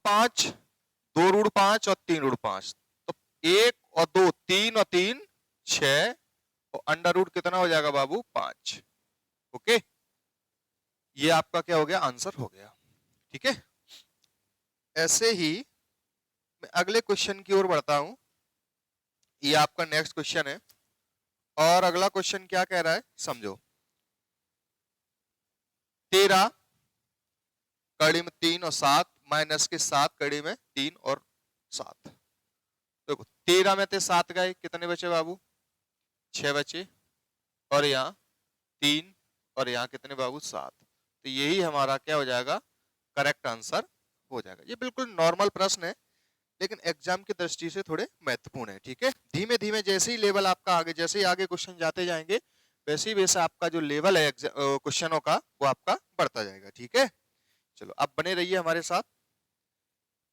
5, 2 root 5 और 3 root 5, तो 1 और 2 3 और 3 6 और अंडर रूट कितना हो जाएगा बाबू 5। ओके, ये आपका क्या हो गया, आंसर हो गया। ठीक है, ऐसे ही मैं अगले क्वेश्चन की ओर बढ़ता हूं। ये आपका नेक्स्ट क्वेश्चन है और अगला क्वेश्चन क्या कह रहा है समझो। 13 कड़ी में 3 और 7 माइनस के 7 कड़ी में 3 और 7। देखो 13 में से 7 गए, कितने बचे बाबू, 6 बचे, और यहाँ 3 और यहाँ कितने बाबू 7। तो यही हमारा क्या हो जाएगा, करेक्ट आंसर हो जाएगा। ये बिल्कुल नॉर्मल प्रश्न है लेकिन एग्जाम की दृष्टि से थोड़े महत्वपूर्ण है। ठीक है, धीमे धीमे जैसे ही लेवल आपका आगे, जैसे ही आगे क्वेश्चन जाते जाएंगे वैसे ही वैसे आपका जो लेवल है क्वेश्चनों का वो आपका बढ़ता जाएगा। ठीक है, चलो अब बने रहिए हमारे साथ।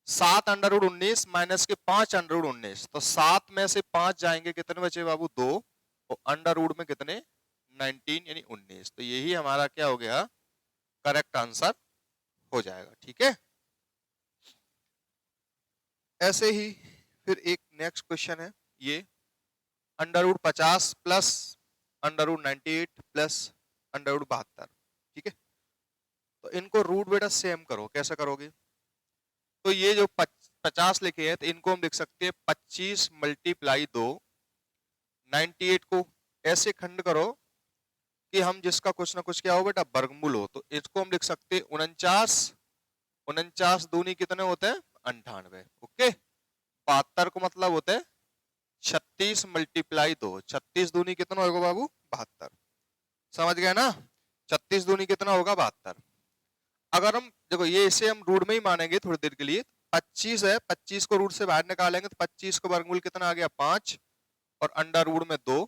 7 अंडर रूट 19 माइनस के 5 अंडर रूट 19, तो 7 में से 5 जाएंगे, कितने बचे बाबू 2, और अंडर रूट में कितने 19 यानी 19। तो यही हमारा क्या हो गया, करेक्ट आंसर हो जाएगा। ठीक है, ऐसे ही फिर एक नेक्स्ट क्वेश्चन है ये, under root 50 plus under root 98 plus under root 72। ठीक है, तो इनको रूट बेटा सेम करो, कैसे करोगे, तो ये जो 50 लिखे हैं तो इनको हम लिख सकते हैं 25 मल्टीप्लाई 2, 98 को ऐसे खंड करो कि हम जिसका कुछ ना कुछ क्या हो बेटा वर्गमूल हो, तो इसको हम लिख सकते हैं 49, 49 दूनी कितने होते हैं 98। ओके, 72 को मतलब होते हैं 36 मल्टीप्लाई 2, 36 दूनी कितना होगा बाबू 72। समझ गए ना, 36 दूनी कितना होगा 72। अगर हम देखो ये इसे हम रूट में ही मानेंगे थोड़ी देर के लिए, 25 है, 25 को रूट से बाहर निकालेंगे तो 25 को वर्गमूल कितना आ गया 5 और अंडर रूट में 2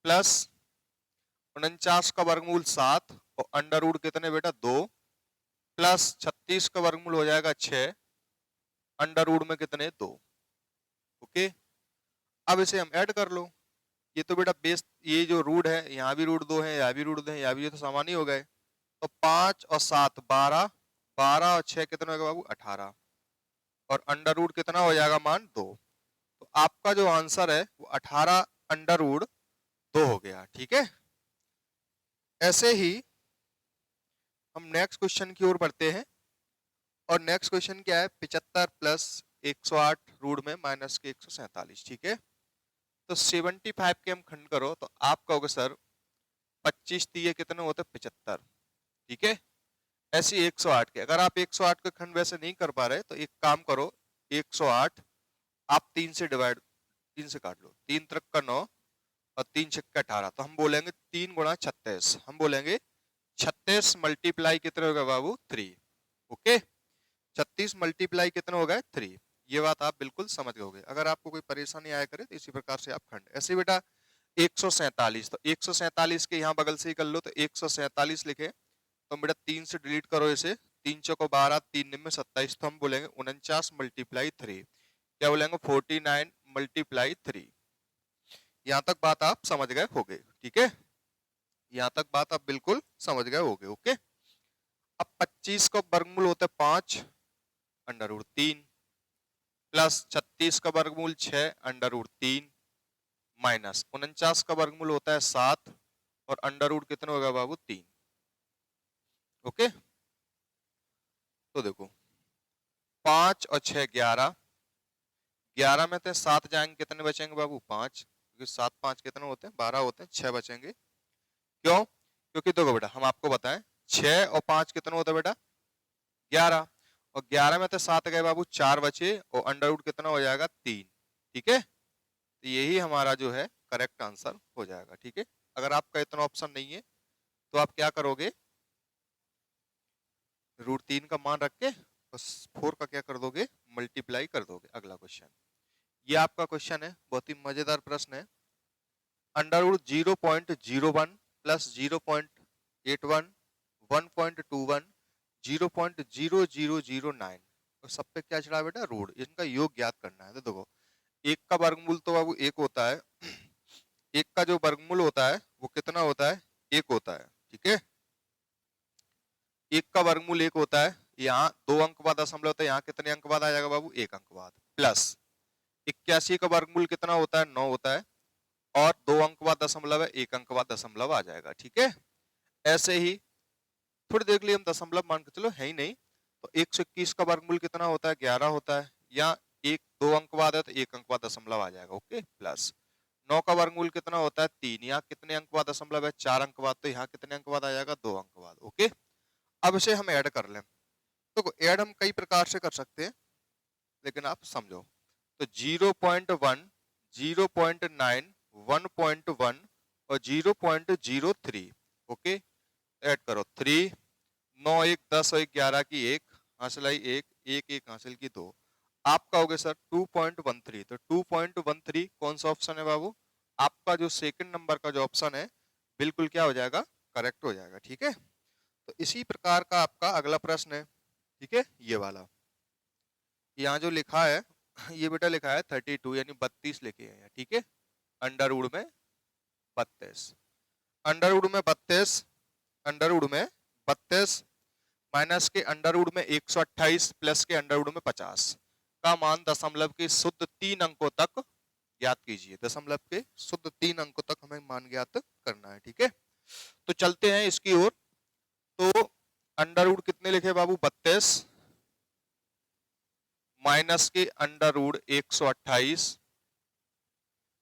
प्लस 49 का वर्गमूल 7 और अंडर रूट कितने बेटा 2 प्लस 36 का वर्गमूल हो जाएगा 6 अंडर रूट में कितने 2। ओके, अब इसे हम ऐड कर लो। ये तो बेटा बेस, ये जो रूट है यहाँ भी रूट 2 है, यहाँ भी रूट 2 है, यहाँ भी, ये तो समान ही हो गए। तो 5 और 7 12, 12 और 6 कितना होगा बाबू 18 और अंडर रूट कितना हो जाएगा मान 2। तो आपका जो आंसर है वो 18 अंडर रूट 2 हो गया। ठीक है, ऐसे ही हम नेक्स्ट क्वेश्चन की ओर बढ़ते हैं और नेक्स्ट क्वेश्चन क्या है, 75 प्लस 108 रूट में माइनस के 147। ठीक है, तो 75 के हम खंड करो तो आप कहोगे सर 25 दिए कितने होते 75। ठीक है, ऐसी 108 के, अगर आप 108 के खंड वैसे नहीं कर पा रहे तो एक काम करो, 108 आप 3 से डिवाइड, 3 से काट लो, 3 त्रिक का 9 और 3 छक्का 18, तो हम बोलेंगे 3 गुणा 36, हम बोलेंगे 36 मल्टीप्लाई कितने होगा बाबू 3। ओके, 36 मल्टीप्लाई कितने हो गए 3। ये बात आप बिल्कुल समझ गए। अगर आपको कोई परेशानी आया करे तो इसी प्रकार से आप खंड, ऐसे बेटा 147, तो 147 के यहाँ बगल से ही कर लो, तो 147 लिखे तो बेटा 3 से डिलीट करो इसे, 3 चौको 12, 3 निम्न 27, तो हम बोलेंगे 49 मल्टीप्लाई 3, क्या बोलेंगे 49 मल्टीप्लाई 3। यहां तक बात आप समझ गए होगे। ठीक है, यहां तक बात आप बिल्कुल समझ गए होगे। ओके, अब 25 का वर्गमूल होता है 5 अंडर रूट 3 प्लस 36 का वर्गमूल 6 अंडर रूट 3 माइनस 49 का वर्गमूल होता है 7 और अंडर रूट कितने होगा बाबू 3। ओके, तो देखो 5 और 6 11, 11 में से 7 जाएंगे कितने बचेंगे बाबू 5, क्योंकि 7 5 कितने होते हैं 12 होते हैं, 6 बचेंगे। क्यों, क्योंकि देखो बेटा हम आपको बताएं 6 और 5 कितने होते हैं बेटा 11, और 11 में से 7 गए बाबू 4 बचे और अंडर रूट कितना हो जाएगा 3। ठीक है, तो यही हमारा जो है करेक्ट आंसर हो जाएगा। ठीक है, अगर आपका इतना ऑप्शन नहीं है तो आप क्या करोगे, रूट 3 का मान रख के बस 4 का क्या कर दोगे मल्टीप्लाई कर दोगे। अगला क्वेश्चन, ये आपका क्वेश्चन है, बहुत ही मजेदार प्रश्न है। अंडर रूट 0.01 प्लस 0.81 1.21 0.0009 और सब पे क्या चढ़ा बेटा रूट, इनका योग ज्ञात करना है। तो देखो एक का वर्गमूल तो बाबू एक होता है, एक का जो वर्गमूल होता है वो कितना होता है एक होता है। ठीक है, एक का वर्गमूल एक होता है, यहाँ 2 अंक बाद दशमलव, तो यहाँ कितने अंक बाद आ जाएगा बाबू? 1 अंक बाद। प्लस 81 का वर्गमूल कितना होता है? 9 होता है, और 2 अंक बाद दशमलव है, 1 अंक बाद दशमलव आ जाएगा। ठीक है, ऐसे ही थोड़ी देर के लिए हम दशमलव मान के चलो, है ही नहीं, तो 121 का वर्गमूल कितना होता है? 11 होता है, या 2 अंक बाद है तो 1 अंक बाद दशमलव आ जाएगा। ओके, प्लस 9 का वर्गमूल कितना होता है? 3, यहाँ कितने अंक बाद दशमलव है? 4 अंक बाद, तो यहाँ कितने अंक बाद आ जाएगा? 2 अंक बाद। ओके, अब इसे हम ऐड कर लें, तो ऐड हम कई प्रकार से कर सकते हैं, लेकिन आप समझो। तो 0.1, 0.9, 1.1 और 0.03। ओके, ऐड करो। 3, 9 1 10 और 11 की 1 हासिल आई 1, 1 1 हासिल की 2, आपका हो गया सर 2.13। तो 2.13 कौन सा ऑप्शन है बाबू? आपका जो सेकंड नंबर का जो ऑप्शन है, बिल्कुल क्या हो जाएगा? करेक्ट हो जाएगा। ठीक है, तो इसी प्रकार का आपका अगला प्रश्न है। ठीक है, ये वाला यहाँ जो लिखा है, ये बेटा लिखा है 32 यानी 32 लिखे हैं। ठीक है, अंडर रूट में 32, अंडर रूट में 32, अंडर रूट में 32 माइनस के अंडर रूट में 128 प्लस के अंडर रूट में 50 का मान दशमलव के शुद्ध 3 अंकों तक ज्ञात कीजिए। दशमलव के शुद्ध 3 अंकों तक हमें मान ज्ञात करना है। ठीक है, तो चलते हैं इसकी ओर। तो अंडर रूट कितने लिखे बाबू? 32 माइनस के अंडर रूट 128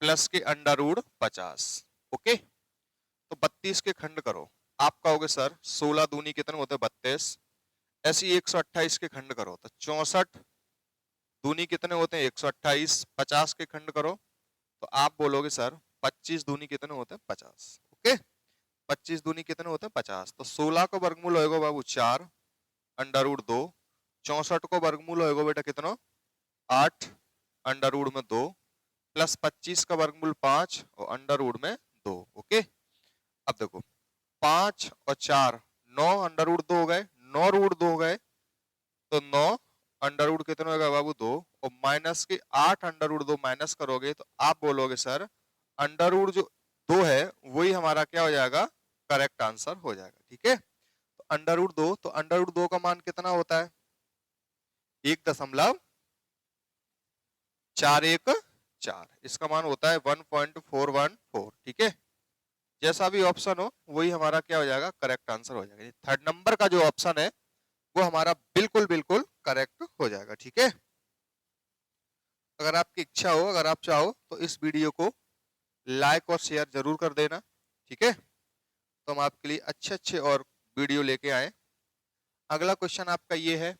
प्लस के अंडर रूट 50। ओके, तो 32 के खंड करो, आपका हो गया सर 16 दूनी कितने होते हैं? 32। ऐसे 128 के खंड करो तो 64 दूनी कितने होते हैं? 128। 50 के खंड करो तो आप बोलोगे सर 25 दूनी कितने होते हैं? 50। ओके, 25 दूनी कितने होते हैं? 50। तो 16 का वर्गमूल होएगा बाबू 4 अंडर रूट 2, 64 को वर्गमूल होएगा बेटा कितना? 8 अंडर रूट में 2, प्लस 25 का वर्गमूल 5 और अंडर रूट में 2। ओके, अब देखो 5 और 4 9 अंडर रूट 2 हो गए, 9 रूट 2 हो गए, तो 9 अंडर रूट कितने होगा बाबू? 2, और माइनस के 8 अंडर रूट 2 माइनस करोगे तो आप बोलोगे सर अंडर रूट जो 2 है वही हमारा क्या हो जाएगा? करेक्ट आंसर हो जाएगा। ठीक है, तो अंडर रूट 2, तो अंडर रूट 2 का मान कितना होता है? 1.414, इसका मान होता है 1.414। ठीक है, जैसा भी ऑप्शन हो वही हमारा क्या हो जाएगा? करेक्ट आंसर हो जाएगा। थर्ड नंबर का जो ऑप्शन है वो हमारा बिल्कुल बिल्कुल करेक्ट हो जाएगा। ठीक है, अगर आपकी इच्छा हो, अगर आप चाहो तो इस वीडियो को लाइक और शेयर जरूर कर देना। ठीक है, तो हम आपके लिए अच्छे अच्छे और वीडियो लेके आए। अगला क्वेश्चन आपका ये है,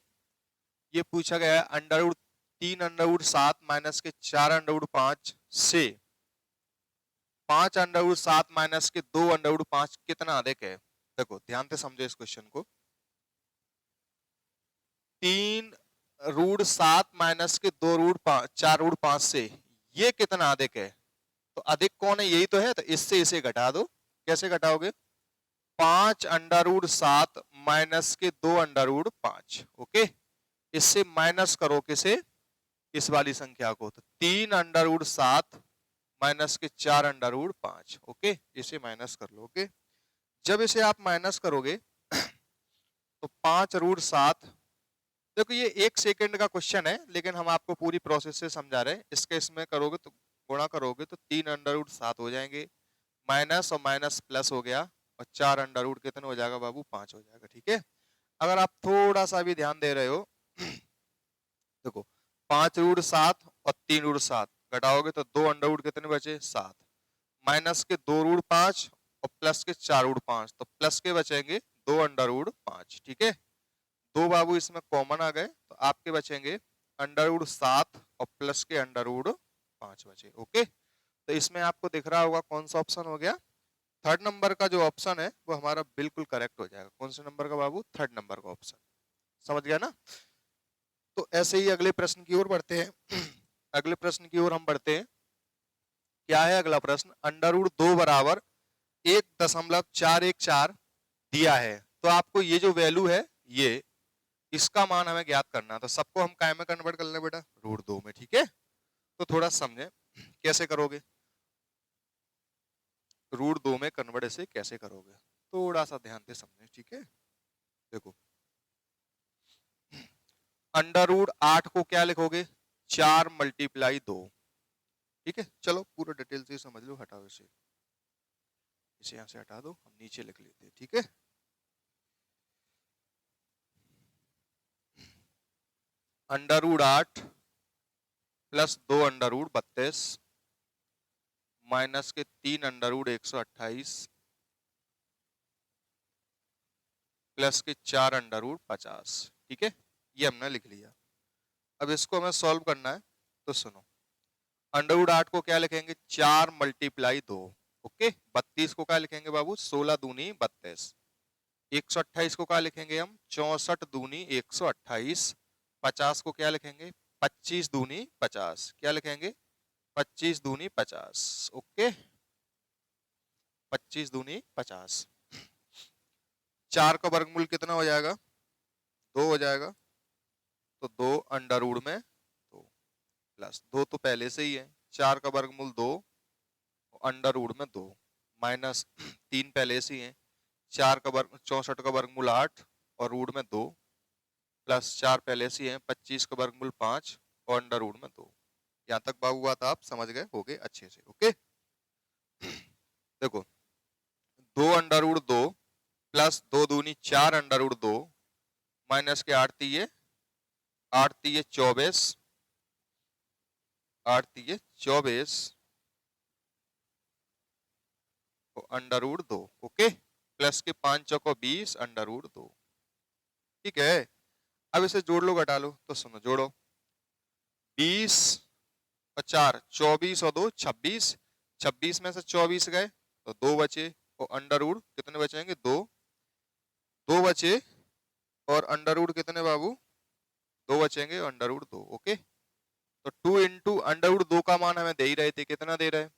ये पूछा गया है under root 3 under root 7 minus के 4 अंडर रूट 5 से 5 अंडर रूट 7 माइनस के 2 अंडर रूट 5 कितना अधिक है? देखो ध्यान से समझो इस क्वेश्चन को। 3 रूट 7 माइनस के 2 रूट 5 4 रूट 5 से ये कितना अधिक है? तो अधिक कौन है? यही तो है, तो इससे इसे घटा दो। कैसे घटाओगे? 5 अंडर रूट 7 माइनस के 2 अंडर रूट 5। ओके, इससे माइनस करो किसे? इस वाली संख्या को, तो 3 अंडर रूट 7 माइनस के 4 अंडर रूट 5। ओके, इसे माइनस कर लो। ओके, जब इसे आप माइनस करोगे तो 5 रूट 7, देखो ये 1 सेकंड का क्वेश्चन है लेकिन हम आपको पूरी प्रोसेस से समझा रहे हैं। इसके इसमें करोगे तो गुणा करोगे तो 3 अंडर रूट 7 हो जाएंगे, माइनस और माइनस प्लस हो गया, और 4 अंडर रूट कितने हो जाएगा बाबू? 5 हो जाएगा। ठीक है, अगर आप थोड़ा सा भी ध्यान दे रहे हो देखो 5 रूट 7 और 3 रूट 7 घटाओगे तो 2 अंडर रूट कितने बचे? 7, माइनस के 2 रूट 5 और प्लस के 4 रूट 5, तो प्लस के बचेंगे 2 अंडर रूट 5। ठीक है, 2 बाबू इसमें कॉमन आ गए तो आपके बचेंगे अंडर रूट 7 और प्लस के अंडर रूट 5 बचे। ओके, तो इसमें आपको दिख रहा होगा कौन सा ऑप्शन हो गया? थर्ड नंबर का जो ऑप्शन है वो हमारा बिल्कुल करेक्ट हो जाएगा। कौन से नंबर का बाबू? थर्ड नंबर का ऑप्शन। समझ गया ना? तो ऐसे ही अगले प्रश्न की ओर बढ़ते हैं। अगले प्रश्न की ओर हम बढ़ते हैं। क्या है अगला प्रश्न? अंडर रूट 2 बराबर 1.414 दिया है, तो आपको ये जो वैल्यू है ये इसका मान हमें ज्ञात करना है। तो सबको हम काय में कन्वर्ट कर लें बेटा? रूट 2 में। ठीक है, तो थोड़ा समझे कैसे करोगे, रूट 2 में कन्वर्ट इसे कैसे करोगे, थोड़ा सा ध्यान से समझे। ठीक है, देखो अंडर रूट 8 को क्या लिखोगे, 4 मल्टीप्लाई 2। ठीक है, चलो पूरा डिटेल से समझ लो, हटाओ इसे, इसे यहां से हटा दो, हम नीचे लिख लेते हैं। ठीक है, under root 8 plus 2 under root 32 minus के 3 अंडर रूट 128 प्लस के 4 अंडर रूट 50। ठीक है, ये हमने लिख लिया। अब इसको हमें सॉल्व करना है, तो सुनो, अंडर रूट 8 को क्या लिखेंगे, 4 मल्टीप्लाई 2। ओके, 32 को क्या लिखेंगे बाबू, 16 दूनी 32। 128 को क्या लिखेंगे हम, 64 दूनी 128। 50 को क्या लिखेंगे, 25 दूनी 50। क्या लिखेंगे, 25 दूनी 50। ओके, 25 दूनी 50। 4 का वर्गमूल कितना हो जाएगा, 2 हो जाएगा। तो 2 अंडर रूट में 2 प्लस 2 तो पहले से ही है, 4 का वर्गमूल 2 अंडर रूट में 2 माइनस 3 पहले से ही है, 4 का वर्ग 64 का वर्गमूल 8 और रूट में 2 प्लस 4 पहले से ही है, 25 का वर्गमूल 5 और अंडर रूट में 2। यहाँ तक बाबू बात आप समझ गए होगे अच्छे से। ओके, देखो 2 अंडर रूट 2 प्लस 2 दूनी 4 अंडर रूट 2 माइनस के 8 तीये 24 8 तीये 24 अंडर रूट 2। ओके, प्लस के 5 चौको 20 अंडर रूट 2। ठीक है, अब इसे जोड़ लो घटा लो, तो सुनो जोड़ो, 20 और 4 24 और 2 26। 26 में से 24 गए तो 2 बचे, और अंडर रूट कितने बचेंगे, 2 2 बचे, और अंडर रूट कितने बाबू, 2 बचेंगे और अंडर रूट 2। ओके, तो 2 इंटू अंडर रूट 2 का मान हमें दे ही रहे थे, कितना दे रहे हैं,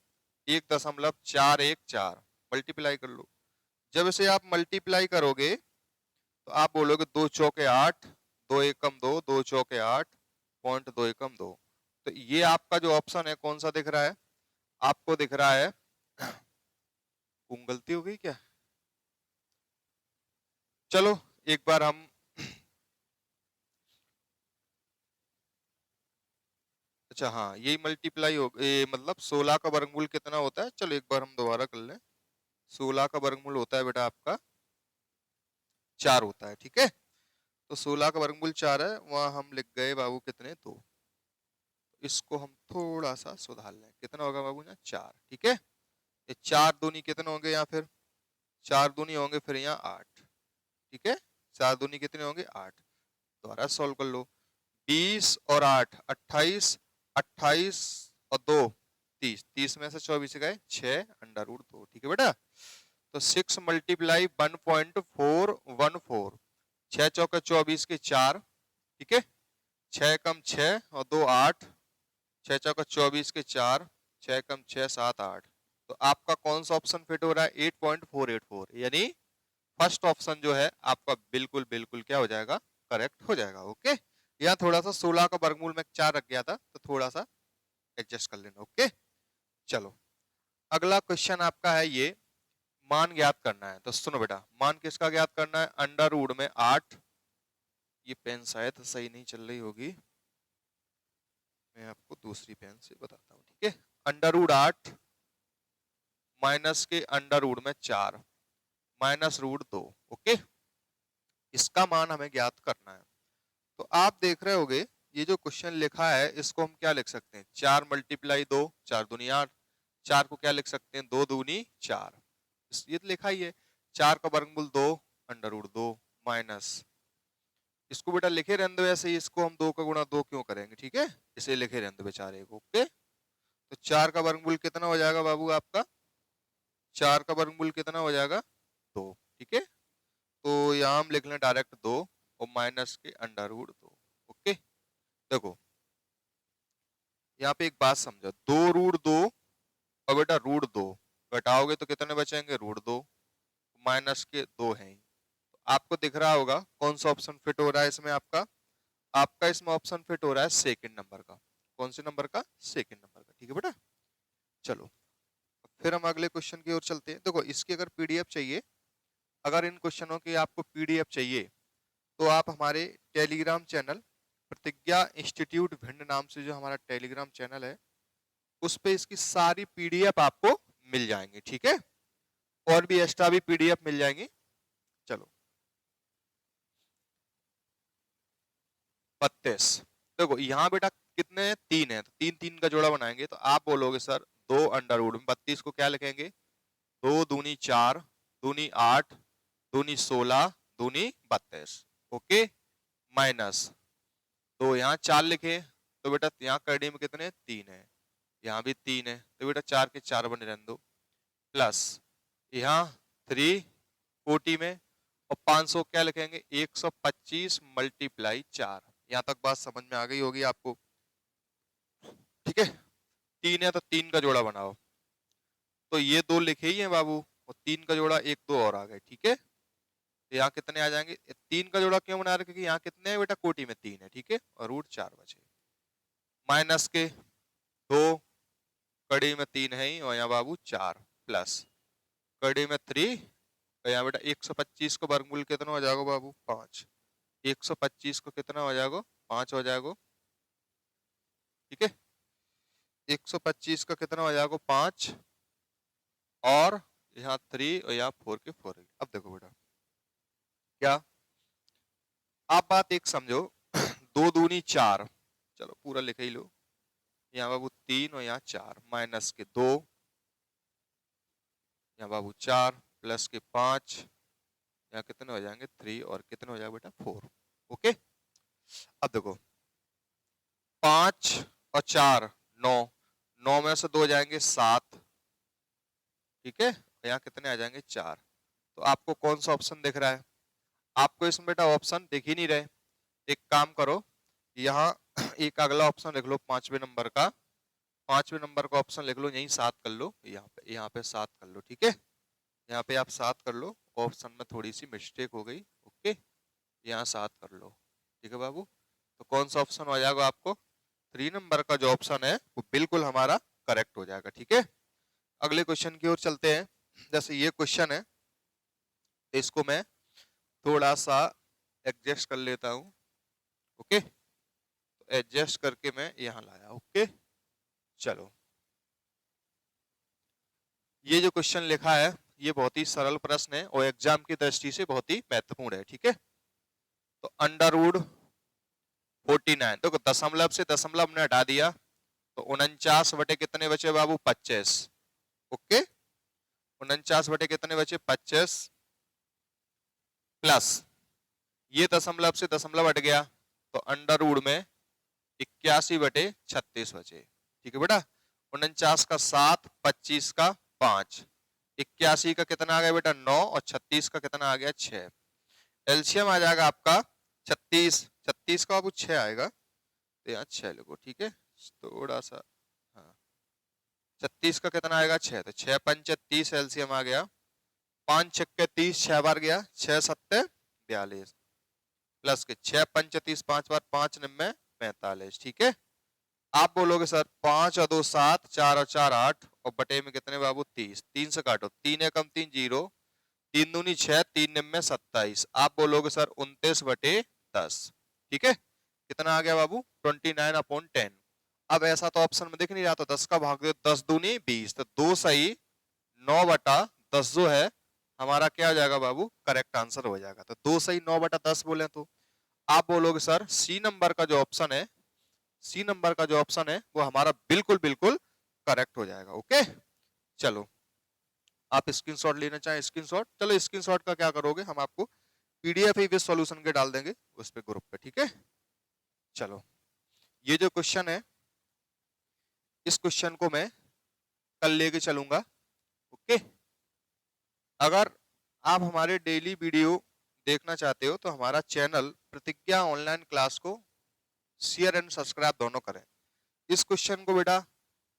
1.114। मल्टीप्लाई कर लो। जब इसे आप मल्टीप्लाई करोगे तो आप बोलोगे 2 चौके 8, 2 एकम 2, 2 चौके 8 पॉइंट 2 एकम 2। तो ये आपका जो ऑप्शन है कौन सा दिख रहा है, आपको दिख रहा है, गलती हो गई क्या, चलो एक बार हम अच्छा हाँ, यही मल्टीप्लाई हो, ये मतलब 16 का वर्गमूल कितना होता है, चलो एक बार हम दोबारा कर लें। 16 का वर्गमूल होता है बेटा आपका 4 होता है। ठीक है, तो 16 का वर्गमूल 4 है, वहां हम लिख गए बाबू कितने, 2। इसको हम थोड़ा सा सुधार लें, कितना होगा बाबू ना, 4। ठीक है, ये 4 दूनी कितने होंगे यहाँ, फिर 4 दूनी होंगे फिर यहाँ 8। ठीक है, 4 दूनी कितने होंगे, 8। दोबारा सॉल्व कर लो, 20 और 8 28, 28 और 2 30, 30 में से 24 गए 6 अंडर रूट 2। ठीक है बेटा, तो 6 मल्टीप्लाई 1.414, 6 चौका 24 के 4। ठीक है, 6 कम 6 और 2 8, 6 चौका 24 के 4, 6 कम 6 7 8। तो आपका कौन सा ऑप्शन फिट हो रहा है, 8.484, यानी फर्स्ट ऑप्शन जो है आपका बिल्कुल बिल्कुल क्या हो जाएगा, करेक्ट हो जाएगा। ओके, यहाँ थोड़ा सा 16 का वर्गमूल में 4 रख गया था, तो थोड़ा सा एडजस्ट कर लेना। ओके, चलो अगला क्वेश्चन आपका है ये, मान ज्ञात करना है। तो सुनो बेटा, मान किसका ज्ञात करना है, अंडर रूट में 8। ये पेन शायद सही नहीं चल रही होगी, मैं आपको दूसरी पेन से बताता हूँ। ठीक है, अंडर रूट 8 माइनस के अंडर रूट में 4 माइनस रूट 2। ओके, इसका मान हमें ज्ञात करना है। तो आप देख रहे होगे ये जो क्वेश्चन लिखा है इसको हम क्या लिख सकते हैं, 4 मल्टीप्लाई 2, 4 दूनी 8। 4 को क्या लिख सकते हैं, 2 दूनी 4। ये तो लिखा ही है, 4 का वर्गमूल 2 अंडर रूट 2 माइनस, इसको बेटा लिखे रहने दो ऐसे ही, इसको हम 2 का गुणा 2 क्यों करेंगे। ठीक है, इसे लिखे रहने दो बेचारे को। ओके, तो 4 का वर्गमूल कितना हो जाएगा बाबू आपका, 4 का वर्गमूल कितना हो जाएगा, 2। ठीक है, तो यहाँ हम लिख लें डायरेक्ट 2 और माइनस के अंडर रूट 2। ओके, देखो यहाँ पे एक बात समझो, 2 रूट 2 और बेटा रूट 2 घटाओगे तो कितने बचेंगे, रूट 2 माइनस के 2 है ही। तो आपको दिख रहा होगा कौन सा ऑप्शन फिट हो रहा है इसमें, आपका आपका इसमें ऑप्शन फिट हो रहा है सेकंड नंबर का। कौन से नंबर का, सेकंड नंबर का। ठीक है बेटा, चलो फिर हम अगले क्वेश्चन की ओर चलते हैं। देखो इसकी अगर पीडीएफ चाहिए, अगर इन क्वेश्चनों की आपको पीडीएफ चाहिए तो आप हमारे टेलीग्राम चैनल प्रतिज्ञा इंस्टीट्यूट भिंड नाम से जो हमारा टेलीग्राम चैनल है उस पे इसकी सारी पीडीएफ आपको मिल जाएंगी, ठीक है, और भी एक्स्ट्रा भी पीडीएफ मिल जाएंगी। चलो 32 देखो यहाँ बेटा कितने हैं, 3 है, तो 3 3 का जोड़ा बनाएंगे तो आप बोलोगे सर 2 अंडर रूट में 32 को क्या लिखेंगे, 2 दूनी 4 दूनी 8 दूनी 16 दूनी 32, ओके, माइनस 2 यहाँ 4 लिखे तो बेटा यहाँ करड़ी में कितने 3 है, यहाँ भी 3 है तो बेटा 4 के 4 बने रहने दो, प्लस यहाँ 3 कोटी में और 500 क्या लिखेंगे 125 मल्टीप्लाई 4। यहाँ तक बात समझ में आ गई होगी आपको, ठीक है। 3 है तो 3 का जोड़ा बनाओ, तो ये 2 लिखे ही हैं बाबू और 3 का जोड़ा 1 2 और आ गए, ठीक है। तो यहाँ कितने आ जाएंगे, 3 का जोड़ा क्यों बना रहे क्योंकि यहाँ कितने हैं बेटा कोटि में 3 है, ठीक है, और रूट 4 बचे, माइनस के 2 कड़ी में 3 है ही और यहाँ बाबू 4 प्लस कड़ी में 3 तो यहाँ बेटा 125 को वर्गमूल कितना हो जाएगा बाबू 5, 125 को कितना हो जाएगा 5 हो जाएगा, ठीक है, 125 का कितना हो जाएगा 5 और यहाँ 3 और यहाँ 4 के 4। अब देखो बेटा क्या आप बात एक समझो 2 दूनी 4, चलो पूरा लिख ही लो, यहाँ बाबू 3 और यहाँ 4 माइनस के 2 यहाँ बाबू 4 प्लस के 5 यहाँ कितने हो जाएंगे 3 और कितने हो जाएगा बेटा 4, ओके। अब देखो 5 और 4 9, 9 में से 2 जाएंगे 7, ठीक है, यहाँ कितने आ जाएंगे 4। तो आपको कौन सा ऑप्शन दिख रहा है, आपको इसमें बेटा ऑप्शन दिख ही नहीं रहे, एक काम करो यहाँ एक अगला ऑप्शन लिख लो 5वें नंबर का, 5वें नंबर का ऑप्शन लिख लो, यहीं 7 कर लो, यहाँ पे 7 कर लो, ठीक है, यहाँ पे आप 7 कर लो, ऑप्शन में थोड़ी सी मिस्टेक हो गई, ओके, यहाँ 7 कर लो, ठीक है बाबू। तो कौन सा ऑप्शन हो जाएगा आपको 3 नंबर का जो ऑप्शन है वो बिल्कुल हमारा करेक्ट हो जाएगा, ठीक है। अगले क्वेश्चन की ओर चलते हैं। जैसे ये क्वेश्चन है तो इसको मैं थोड़ा सा एडजस्ट कर लेता हूं, ओके, तो एडजस्ट करके मैं यहां लाया, ओके। चलो ये जो क्वेश्चन लिखा है ये बहुत ही सरल प्रश्न है और एग्जाम की दृष्टि से बहुत ही महत्वपूर्ण है, ठीक है। तो अंडर रूट 49 देखो दशमलव से दशमलव ने हटा दिया तो 49 बटे कितने बचे बाबू 25, ओके, 49 बटे कितने बचे 25 प्लस ये दशमलव से दशमलव हट गया तो अंडर रूट में 81 बटे 36 बचे, ठीक है बेटा। 49 का 7 25 का 5 81 का कितना आ गया बेटा 9 और 36 का कितना आ गया 6, एलसीएम आ जाएगा आपका 36, 36 का बाबू 6 आएगा तो यहाँ 6 लिखो, ठीक है, थोड़ा सा, हाँ 36 का कितना आएगा 6, तो 6 पंच 30 एलसीएम आ गया, 5 छक्के 30 6 बार गया 6 सत्ते 42 प्लस के 6 पंच 30 5 बार 5 निम्बे 45, ठीक है। आप बोलोगे सर 5 और 2 7 4 और 4 8 और बटे में कितने बाबू 30, 3 से काटो 3 एकम 3 0 3 दूनी 6 3 निम्बे 27, आप बोलोगे सर 29 बटे 10, ठीक है, कितना आ गया बाबू 29/10। अब ऐसा तो ऑप्शन में दिख नहीं रहा तो 10 का भाग दो 10 दूनी 20 तो 2 सही 9/10 जो है हमारा क्या हो जाएगा बाबू करेक्ट आंसर हो जाएगा। तो 2 सही 9/10 बोले तो आप बोलोगे सर सी नंबर का जो ऑप्शन है, सी नंबर का जो ऑप्शन है वो हमारा बिल्कुल बिल्कुल करेक्ट हो जाएगा, ओके। चलो आप स्क्रीनशॉट लेना चाहें स्क्रीनशॉट, चलो स्क्रीनशॉट का क्या करोगे हम आपको पीडीएफ ही विद सॉल्यूशन के डाल देंगे उस पे ग्रुप पे, ठीक है। चलो ये जो क्वेश्चन है इस क्वेश्चन को मैं कल लेके चलूंगा, ओके। अगर आप हमारे डेली वीडियो देखना चाहते हो तो हमारा चैनल प्रतिज्ञा ऑनलाइन क्लास को शेयर एंड सब्सक्राइब दोनों करें। इस क्वेश्चन को बेटा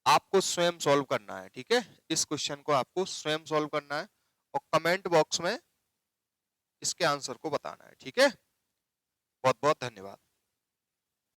आपको स्वयं सॉल्व करना है, ठीक है, इस क्वेश्चन को आपको स्वयं सॉल्व करना है और कमेंट बॉक्स में इसके आंसर को बताना है, ठीक है। बहुत बहुत धन्यवाद।